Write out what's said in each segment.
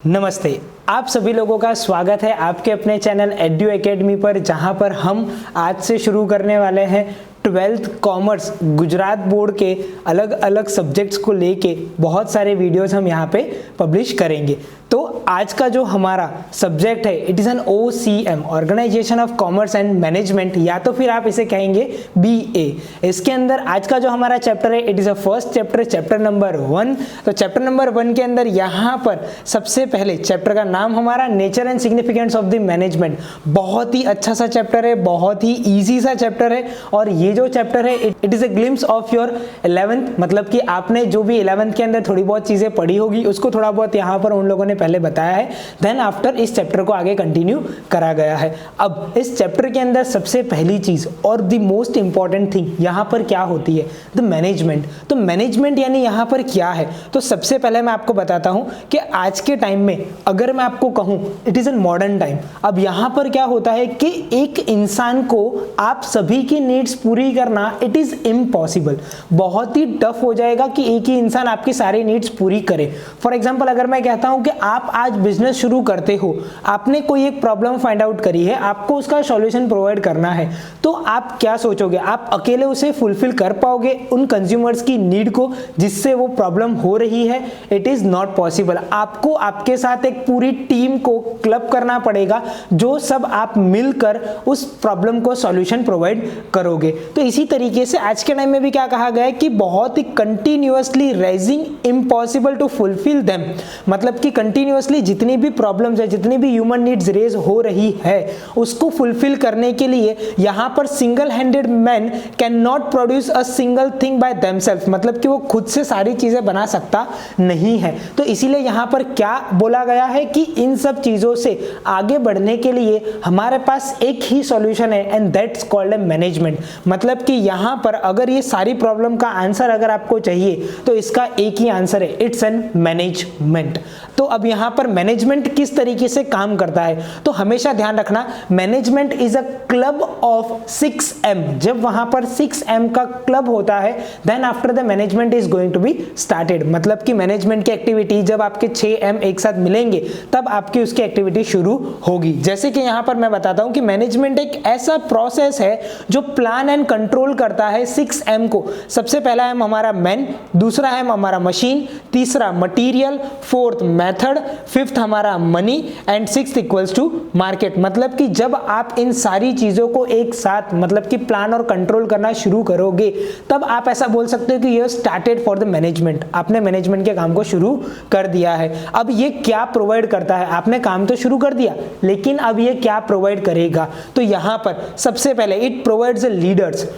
नमस्ते, आप सभी लोगों का स्वागत है आपके अपने चैनल एड्यू एकेडमी पर, जहां पर हम आज से शुरू करने वाले हैं 12th कॉमर्स गुजरात बोर्ड के अलग अलग सब्जेक्ट्स को लेके बहुत सारे वीडियोस हम यहाँ पे पब्लिश करेंगे। तो आज का जो हमारा सब्जेक्ट है it is an OCM organisation of commerce and management, या तो फिर आप इसे कहेंगे BA। इसके अंदर आज का जो हमारा चैप्टर है it is a first chapter, chapter number 1। तो चैप्टर नंबर 1 के अंदर यहाँ पर सबसे पहले चैप्टर का नाम हमारा nature and significance of the management. बहुत ही अच्छा सा चैप्टर है, बहुत ही ईजी सा चैप्टर है। और ये जो चैप्टर है it is a glimpse of your 11th, मतलब कि आपने जो भी 11th के अंदर थोड़ी बहुत चीज़ें पढ़ी होगी उसको थोड़ा बहुत यहाँ पर उन लोगों ने पहले बताया है, देन आफ्टर इस चैप्टर को आगे कंटिन्यू करा गया है। अब इस चैप्टर के अंदर सबसे पहली चीज और द मोस्ट इंपॉर्टेंट थिंग यहाँ पर क्या होती है, द मैनेजमेंट। तो मैनेजमेंट यानी यहाँ पर क्या है, तो सबसे पहले मैं आपको बताता हूँ कि आज के टाइम में अगर मैं आपको कहूँ it is an modern time. अब यहाँ पर क्या होता है कि एक इंसान को आप सभी की नीड्स पूरी करना इट इज इम्पॉसिबल, बहुत ही टफ हो जाएगा कि एक ही इंसान आपकी सारी नीड्स पूरी करे। फॉर एग्जाम्पल अगर मैं कहता हूं कि आप आज बिजनेस शुरू करते हो, आपने कोई एक प्रॉब्लम फाइंड आउट करी है, आपको उसका सॉल्यूशन प्रोवाइड करना है, तो आप क्या सोचोगे, आप अकेले उसे फुलफिल कर पाओगे उन कंज्यूमर्स की नीड को जिससे वो प्रॉब्लम हो रही है? It is not possible. आपको आपके साथ एक पूरी टीम को क्लब करना पड़ेगा जो सब आप मिलकर उस प्रॉब्लम को सॉल्यूशन प्रोवाइड करोगे। तो इसी तरीके से आज के टाइम में भी क्या कहा गया है कि बहुत ही continuously rising impossible to fulfil them, मतलब कि कंटिन्यूअसली जितनी भी प्रॉब्लम्स है, जितनी भी ह्यूमन नीड्स रेज हो रही है उसको फुलफिल करने के लिए यहाँ पर single handed man can not produce a single thing by themself, मतलब कि वो खुद से सारी चीजें बना सकता नहीं है। तो इसीलिए यहाँ पर क्या बोला गया है कि इन सब चीजों से आगे बढ़ने के लिए हमारे पास एक ही सॉल्यूशन है and that's called a management. मतलब कि यहाँ पर अगर ये सारी प्रॉब्लम का आंसर अगर आपको चाहिए तो इसका एक ही आंसर है, इट्स एन मैनेजमेंट। तो अब यहाँ पर मैनेजमेंट किस तरीके से काम करता है, तो हमेशा ध्यान रखना management is a club of 6M। जब वहां पर 6M का क्लब होता है then after the management is going to be started, मतलब कि मैनेजमेंट की एक्टिविटी जब आपके 6M एक साथ मिलेंगे तब आपकी उसकी एक्टिविटी शुरू होगी। जैसे कि यहाँ पर मैं बताता हूं कि मैनेजमेंट एक ऐसा प्रोसेस है जो प्लान एंड कंट्रोल करता है 6M को। सबसे पहला M हमारा मैन, दूसरा M हमारा मशीन, तीसरा मटीरियल, फोर्थ मेथड, फिफ्थ हमारा money and sixth equals to market. मतलब कि जब आप इन सारी चीजों को एक साथ मतलब कि प्लान और कंट्रोल करना शुरू करोगे तब आप ऐसा बोल सकते हो कि you started for the management, आपने मैनेजमेंट के काम को शुरू कर दिया है। अब ये क्या प्रोवाइड करता है, आपने काम तो शुरू कर दिया लेकिन अब ये क्या प्रोवाइड करेगा, तो यहां पर सबसे पहले it provides the leaders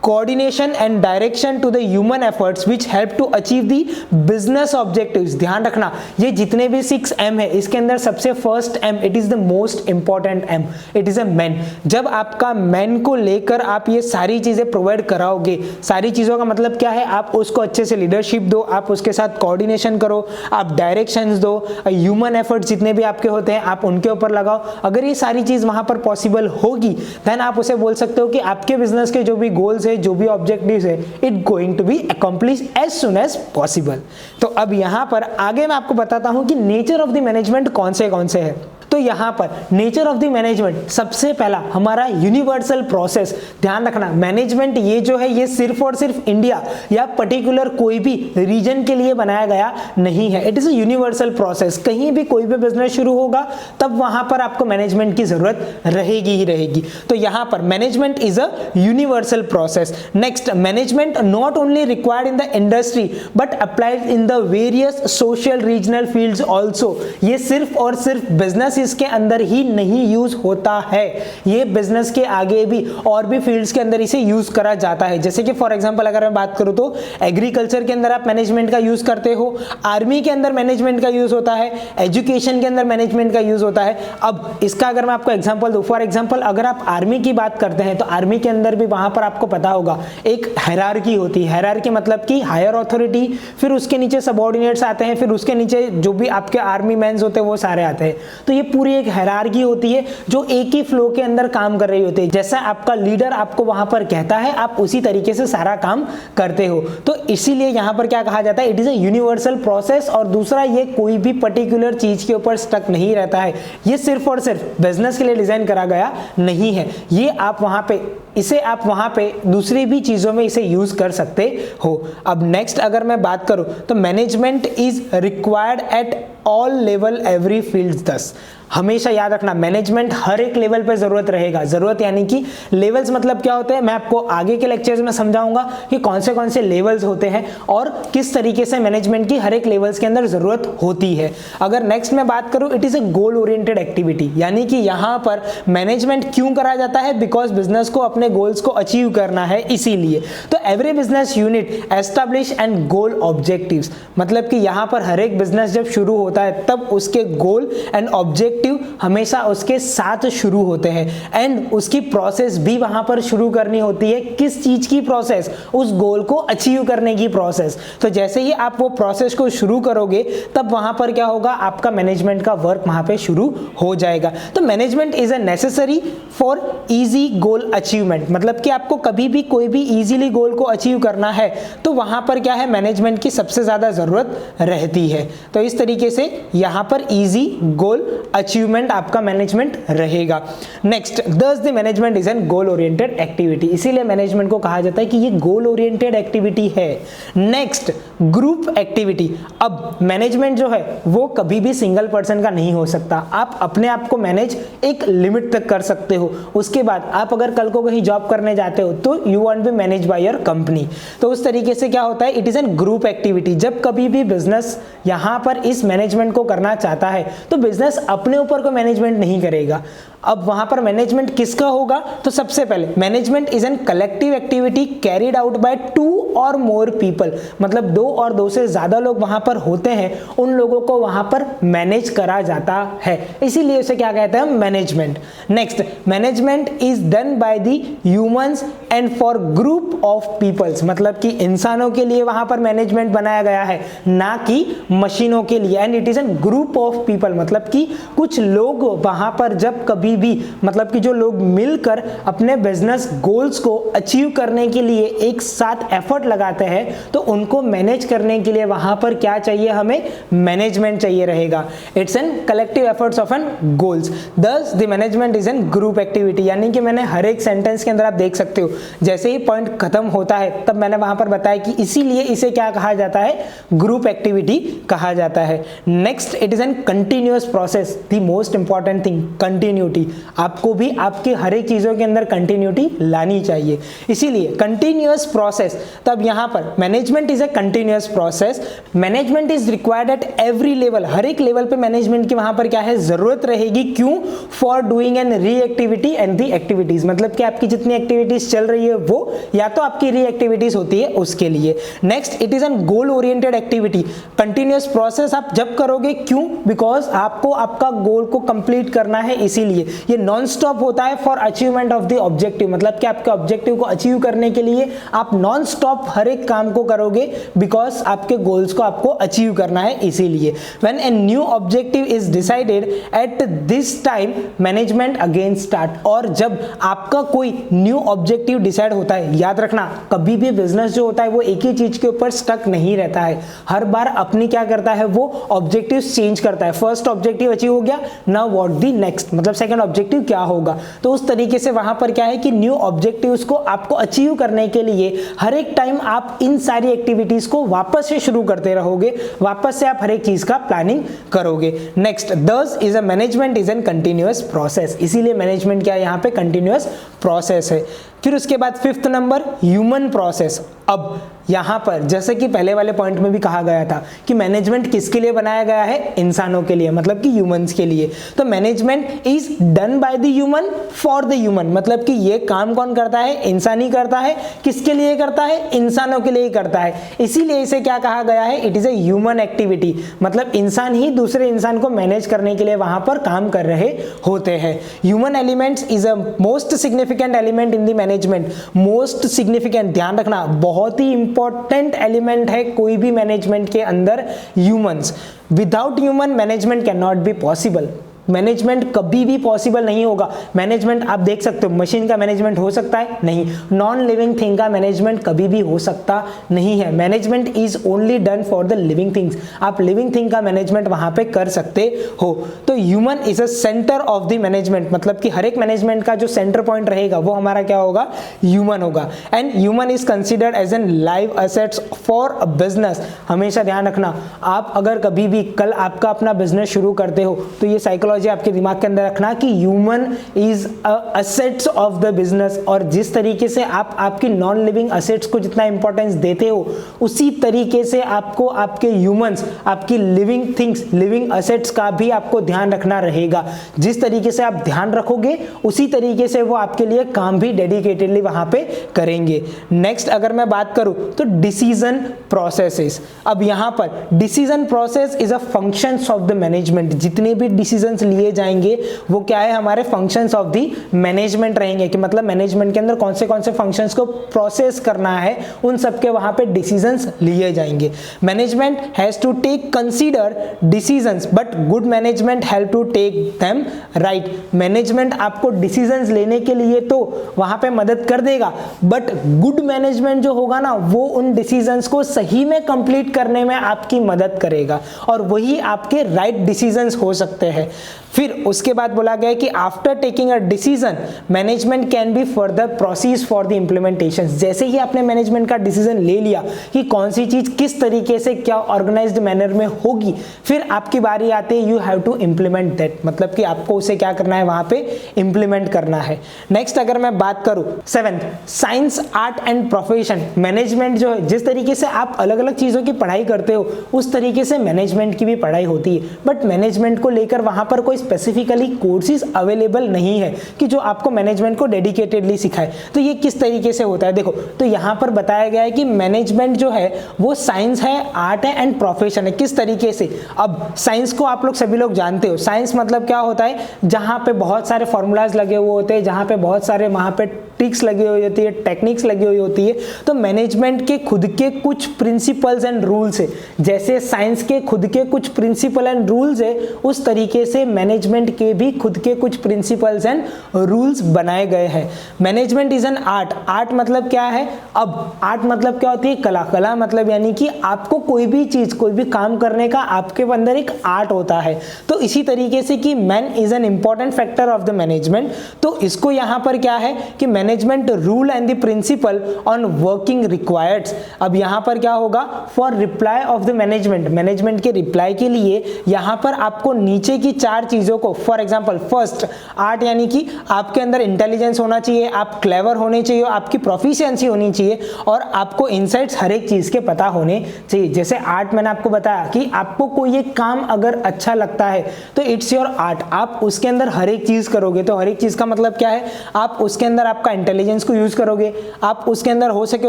coordination and direction to the human efforts which help to achieve the business objectives. ध्यान रखना ये जितने भी 6M है इसके अंदर सबसे first M it is the most important M, it is a man. जब आपका मैन को लेकर आप ये सारी चीजें प्रोवाइड कराओगे, सारी चीजों का मतलब क्या है, आप उसको अच्छे से लीडरशिप दो, आप उसके साथ कोऑर्डिनेशन करो, आप डायरेक्शंस दो, ह्यूमन एफर्ट्स जितने भी आपके होते हैं आप उनके ऊपर लगाओ। अगर ये सारी चीज वहां पर पॉसिबल होगी देन आप उसे बोल सकते हो कि आपके बिजनेस के जो भी गोल्स है, जो भी ऑब्जेक्टिव्स है, it going to be accomplish as soon as possible. तो अब यहां पर आगे मैं आपको बताता हूं कि नेचर ऑफ द मैनेजमेंट कौन से है। तो यहां पर नेचर ऑफ द मैनेजमेंट सबसे पहला हमारा यूनिवर्सल प्रोसेस। ध्यान रखना मैनेजमेंट ये जो है ये सिर्फ और सिर्फ इंडिया या पर्टिकुलर कोई भी रीजन के लिए बनाया गया नहीं है, it is a universal process. कहीं भी कोई भी बिजनेस शुरू होगा तब वहां पर आपको मैनेजमेंट की जरूरत रहेगी ही रहेगी। तो यहां पर management is a universal process. Next, management not only required in the industry but applied in the various social regional fields also. ये सिर्फ और सिर्फ बिजनेस इसके अंदर ही नहीं यूज होता है, ये बिजनेस के आगे भी और भी फील्ड्स के अंदर इसे यूज करा जाता है। जैसे कि फॉर एग्जांपल अगर मैं बात करूं तो एग्रीकल्चर के अंदर आप मैनेजमेंट का यूज करते हो, आर्मी के अंदर मैनेजमेंट का यूज होता है, एजुकेशन के अंदर मैनेजमेंट का यूज होता है। अब इसका अगर मैं आपको एग्जांपल दूं, फॉर एग्जांपल अगर आप आर्मी की बात करते हैं तो आर्मी के अंदर भी वहां पर आपको पता होगा एक हायरार्की होती है। हायरार्की मतलब कि हायर अथॉरिटी, फिर उसके नीचे सबऑर्डिनेट्स आते हैं, फिर उसके नीचे जो भी आपके आर्मी मैन्स होते हैं वो सारे आते हैं। तो ये पूरी एक हायरार्की होती है जो एक ही फ्लो के अंदर काम कर रही होती है। जैसा आपका लीडर आपको वहां पर कहता है आप उसी तरीके से सारा काम करते हो। तो इसीलिए यहां पर क्या कहा जाता है, it is a universal process. और दूसरा, ये कोई भी पर्टिकुलर चीज के ऊपर स्टक नहीं रहता है, ये सिर्फ और सिर्फ बिजनेस के लिए डिजाइन करा गया नहीं है। ये आप वहां पे इसे आप वहां पे दूसरी भी चीजों में इसे यूज कर सकते हो। अब नेक्स्ट अगर मैं बात करूं तो management is required at all level every field. 10 हमेशा याद रखना, मैनेजमेंट हर एक लेवल पे जरूरत रहेगा। जरूरत यानी कि लेवल्स मतलब क्या होते हैं, मैं आपको आगे के लेक्चर्स में समझाऊंगा कि कौन से लेवल्स होते हैं और किस तरीके से मैनेजमेंट की हर एक लेवल्स के अंदर जरूरत होती है। अगर नेक्स्ट मैं बात करूं, it is a goal oriented activity, यानी कि यहां पर मैनेजमेंट क्यों करा जाता है, बिकॉज बिजनेस को अपने गोल्स को अचीव करना है, इसीलिए। तो every business unit establish and goal objectives, मतलब कि यहां पर हर एक बिजनेस जब शुरू होता है तब उसके गोल एंड ऑब्जेक्टिव हमेशा उसके साथ शुरू होते हैं एंड उसकी प्रोसेस भी वहां पर शुरू करनी होती है। किस चीज की प्रोसेस, उस गोल को अचीव करने की प्रोसेस। तो जैसे ही आप वो प्रोसेस को शुरू करोगे तब वहां पर क्या होगा, आपका मैनेजमेंट का वर्क वहां पे शुरू हो जाएगा। तो management is a necessary for easy goal achievement, मतलब कि आपको कभी भी कोई भी इजीली गोल को अचीव करना है तो वहां पर क्या है, मैनेजमेंट की सबसे ज्यादा जरूरत रहती है। तो इस तरीके से यहां पर इजी गोल अचीवमेंट आपका मैनेजमेंट रहेगा। नेक्स्ट, दस the management is N goal oriented activity, इसीलिए मैनेजमेंट को कहा जाता है कि ये गोल ओरिएंटेड एक्टिविटी है। Next, group activity. अब मैनेजमेंट जो है वो कभी भी सिंगल पर्सन का नहीं हो सकता। आप अपने आप को मैनेज एक लिमिट तक कर सकते हो, उसके बाद आप अगर कल को कहीं जॉब करने जाते हो तो you want be manage by your company. तो उस तरीके से क्या होता है, it is an group activity. जब कभी भी बिजनेस यहां पर इस मैनेजमेंट को करना चाहता है तो बिजनेस अपने ऊपर को मैनेजमेंट नहीं करेगा। अब वहां पर मैनेजमेंट किसका होगा, तो सबसे पहले management is N collective activity carried out by 2 और मोर पीपल, मतलब 2 और 2 से ज्यादा लोग वहां पर होते हैं, उन लोगों को वहां पर मैनेज करा जाता है, इसीलिए उसे क्या कहते हैं, management. Next, management is done by the humans and for group of peoples, मतलब कि इंसानों के लिए वहां पर मैनेजमेंट बनाया गया है, ना कि मशीनों के लिए। And it is an group of people, मतलब कि कुछ लोग वहां पर जब कभी भी, मतलब कि जो लोग मिलकर अपने बिजनेस गोल्स को अचीव करने के लिए एक साथ एफर्ट लगाते हैं तो उनको मैनेज करने के लिए वहां पर क्या चाहिए, हमें मैनेजमेंट चाहिए रहेगा। It's an collective efforts of an goals, thus the management is an group activity. यानी कि मैंने हर एक सेंटेंस के अंदर आप देख सकते हो, जैसे ही पॉइंट खत्म होता है तब मैंने वहां पर बताया कि इसीलिए इसे क्या कहा जाता है, ग्रुप एक्टिविटी कहा जाता है। Next, it is an continuous process, the most important thing, continuity. आपको भी आपके हर एक चीजों के अंदर कंटिन्यूटी लानी चाहिए, इसीलिए कंटिन्यूअस प्रोसेस। तब यहां पर management is a continuous process, management is required at every level, हर एक लेवल पे मैनेजमेंट की वहां पर क्या है, जरूरत रहेगी। क्यों, फॉर डूइंग एन री एक्टिविटी एंड दी एक्टिविटीज, मतलब कि आपकी जितनी एक्टिविटीज चल रही है वो या तो आपकी री एक्टिविटीज होती है उसके लिए। Next, it is an goal oriented activity, continuous process आप जब करोगे, क्यों, बिकॉज आपको आपका गोल को कंप्लीट करना है, इसीलिए ये नॉन स्टॉप होता है for achievement of the objective, मतलब कि आपके ऑब्जेक्टिव को अचीव करने के लिए आप नॉन स्टॉप हर एक काम को करोगे, बिकॉज आपके गोल्स को आपको अचीव करना है, इसीलिए। When a new objective is decided at this time management again start, और जब आपका कोई न्यू ऑब्जेक्टिव डिसाइड होता है, याद रखना कभी भी बिजनेस जो होता है वो एक ही चीज के ऊपर स्टक नहीं रहता है, हर बार अपनी क्या करता है, वो ऑब्जेक्टिव चेंज करता है। फर्स्ट ऑब्जेक्टिव अचीव हो गया, नाउ व्हाट द नेक्स्ट, मतलब सेकंड ऑब्जेक्टिव क्या होगा। तो उस तरीके से वहां पर क्या है कि न्यू ऑब्जेक्टिव्स को आपको अचीव करने के लिए हर एक टाइम आप इन सारी एक्टिविटीज को वापस से शुरू करते रहोगे, वापस से आप हर एक चीज का प्लानिंग करोगे। नेक्स्ट, दस is a management is N continuous process, इसीलिए मैनेजमेंट क्या है, यहाँ पे कंटिन्यूअस प्रोसेस है। फिर उसके बाद फिफ्थ नंबर, ह्यूमन प्रोसेस। अब यहां पर जैसे कि पहले वाले पॉइंट में भी कहा गया था कि मैनेजमेंट किसके लिए बनाया गया है, इंसानों के लिए, मतलब कि ह्यूमंस के लिए। तो management is done by the human for the human, मतलब कि ये काम कौन करता है, इंसान ही करता है। किसके लिए करता है, इंसानों के लिए ही करता है, इसीलिए इसे क्या कहा गया है, it is a human activity, मतलब इंसान ही दूसरे इंसान को मैनेज करने के लिए वहां पर काम कर रहे होते हैं। Human elements is a most significant element in the management, most significant, ध्यान रखना बहुत ही इंपॉर्टेंट एलिमेंट है कोई भी मैनेजमेंट के अंदर humans. Without human management can not be possible. Management कभी भी पॉसिबल नहीं होगा। मैनेजमेंट आप देख सकते हो, मशीन का मैनेजमेंट हो सकता है? नहीं। नॉन लिविंग थिंग का मैनेजमेंट कभी भी हो सकता नहीं है। Management is only done for the living things. आप लिविंग थिंग का मैनेजमेंट वहां पे कर सकते हो। तो human is a centre of the management, मतलब कि हर एक मैनेजमेंट का जो सेंटर पॉइंट रहेगा वो हमारा क्या होगा? ह्यूमन होगा। And human is considered as an live assets for a business. हमेशा ध्यान रखना, आप अगर कभी भी कल आपका अपना बिजनेस शुरू करते हो तो ये साइकोलॉजी आपके दिमाग के अंदर रखना कि human is assets of the business. और जिस तरीके से आप आपकी नॉन लिविंग असेट्स को जितना इंपॉर्टेंस देते हो उसी तरीके से आपको आपके ह्यूमंस, आपकी लिविंग थिंग्स, लिविंग असेट्स का भी आपको ध्यान रखना रहेगा। जिस तरीके से आप ध्यान रखोगे उसी तरीके से वो आपके लिए काम भी डेडिकेटेडली वहां पे करेंगे। नेक्स्ट अगर मैं बात करूं तो डिसीजन प्रोसेसेस। अब यहां पर decision process is a functions of the management. जितने भी डिसीजंस लिए जाएंगे वो क्या है? हमारे फंक्शंस ऑफ द मैनेजमेंट रहेंगे, कि मतलब मैनेजमेंट के अंदर कौन से फंक्शंस को प्रोसेस करना है, उन सब के वहां पे डिसीजंस लिए जाएंगे। Management has to take consider decisions but good management help to take them right. Management आपको डिसीजंस लेने के लिए तो वहां पे मदद कर देगा, बट गुड मैनेजमेंट जो होगा ना वो उन डिसीजंस को सही में कंप्लीट करने में आपकी मदद करेगा और वही आपके राइट डिसीजंस हो सकते हैं। फिर उसके बाद बोला गया कि after taking a decision management can be further proceed for the implementation. जैसे ही आपने मैनेजमेंट का डिसीजन ले लिया कि कौन सी चीज किस तरीके से क्या ऑर्गेनाइज्ड मैनर में होगी, फिर आपकी बारी आती है you have to implement that, मतलब कि आपको उसे क्या करना है? वहां पे इम्प्लीमेंट करना है। नेक्स्ट अगर मैं बात करूं 7th, science, art and profession. Management जो है, जिस तरीके से आप अलग अलग चीजों की पढ़ाई करते हो उस तरीके से मैनेजमेंट की भी पढ़ाई होती है, बट मैनेजमेंट को लेकर वहां पर कोई स्पेसिफिकली कोर्सेज अवेलेबल नहीं है कि जो आपको मैनेजमेंट को डेडिकेटेडली सिखाए। तो ये किस तरीके से होता है? देखो, तो यहां पर बताया गया है कि मैनेजमेंट जो है वो साइंस है, आर्ट है एंड प्रोफेशन है। किस तरीके से? अब साइंस को आप लोग सभी लोग जानते हो। साइंस मतलब क्या होता है? जहां पे बहुत सारे फॉर्मूलाज लगे हुए होते हैं, जहां पे बहुत सारे वहां पे ट्रिक्स लगी हुई होती है, टेक्निक्स लगी हुई होती है। तो मैनेजमेंट के खुद के कुछ प्रिंसिपल्स एंड रूल्स है। जैसे साइंस के खुद के कुछ प्रिंसिपल एंड रूल्स है, उस तरीके से मैनेजमेंट के भी खुद के कुछ प्रिंसिपल्स एंड रूल्स बनाए गए हैं। Management is an art. Art मतलब क्या है? अब आर्ट मतलब क्या होती है? कला। कला मतलब यानी कि आपको कोई भी चीज, कोई भी काम करने का आपके अंदर एक आर्ट होता है। तो इसी तरीके से कि man is an important factor of the management. तो इसको यहां पर क्या है कि management rule and the principle on working requireds. अब यहां पर क्या होगा? For reply of the management. Management के रिप्लाई के लिए यहां पर आपको नीचे की 4 चीजों को, फॉर एग्जांपल फर्स्ट आर्ट, यानी कि आपके अंदर इंटेलिजेंस होना चाहिए, आप क्लेवर होने चाहिए, आपकी प्रोफिशिएंसी होनी चाहिए और आपको इनसाइट्स हर एक चीज के पता होने चाहिए। जैसे आर्ट मैंने आपको बताया कि आपको कोई एक काम अगर अच्छा लगता है तो इट्स योर आर्ट। आप उसके अंदर हर एक चीज करोगे। तो हर एक चीज का मतलब क्या है? आप उसके अंदर आपका इंटेलिजेंस को यूज करोगे, आप उसके अंदर हो सके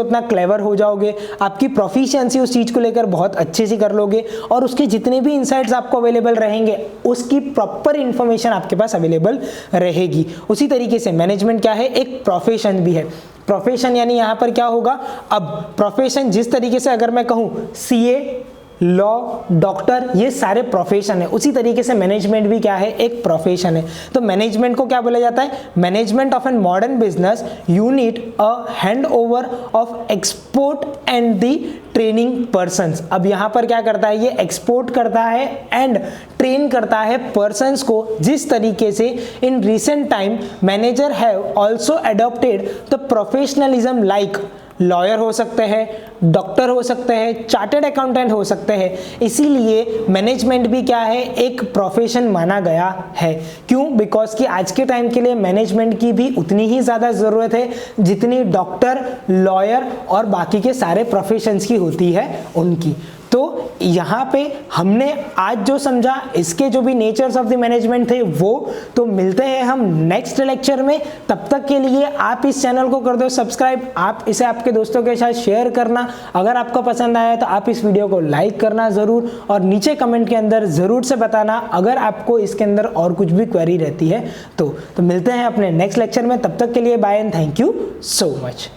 उतना क्लेवर हो जाओगे, आपकी प्रोफिशिएंसी उस चीज को लेकर बहुत अच्छे से कर लोगे और उसके जितने भी इनसाइट्स आपको अवेलेबल रहेंगे उसकी प्रॉपर इंफॉर्मेशन आपके पास अवेलेबल रहेगी। उसी तरीके से मैनेजमेंट क्या है? एक प्रोफेशन भी है। प्रोफेशन यानी यहां पर क्या होगा? अब प्रोफेशन जिस तरीके से अगर मैं कहूं सीए, लॉ, डॉक्टर, ये सारे प्रोफेशन है, उसी तरीके से मैनेजमेंट भी क्या है? एक प्रोफेशन है। तो मैनेजमेंट को क्या बोला जाता है? Management of an modern business unit a hand over of export and the training persons. अब यहां पर क्या करता है? ये एक्सपोर्ट करता है एंड ट्रेन करता है पर्सन्स को। जिस तरीके से in recent time manager have also adopted the professionalism like lawyer हो सकते हैं, डॉक्टर हो सकते हैं, चार्टर्ड अकाउंटेंट हो सकते हैं। इसीलिए मैनेजमेंट भी क्या है? एक प्रोफेशन माना गया है। क्यों? बिकॉज कि आज के टाइम के लिए मैनेजमेंट की भी उतनी ही ज़्यादा ज़रूरत है जितनी डॉक्टर, लॉयर और बाकी के सारे प्रोफेशंस की होती है उनकी। तो यहाँ पे हमने आज जो समझा, इसके जो भी नेचर्स ऑफ द मैनेजमेंट थे वो, तो मिलते हैं हम नेक्स्ट लेक्चर में। तब तक के लिए आप इस चैनल को कर दो सब्सक्राइब, आप इसे आपके दोस्तों के साथ शेयर करना। अगर आपको पसंद आया तो आप इस वीडियो को लाइक करना ज़रूर और नीचे कमेंट के अंदर ज़रूर से बताना अगर आपको इसके अंदर और कुछ भी क्वेरी रहती है तो मिलते हैं अपने नेक्स्ट लेक्चर में। तब तक के लिए bye and thank you so much.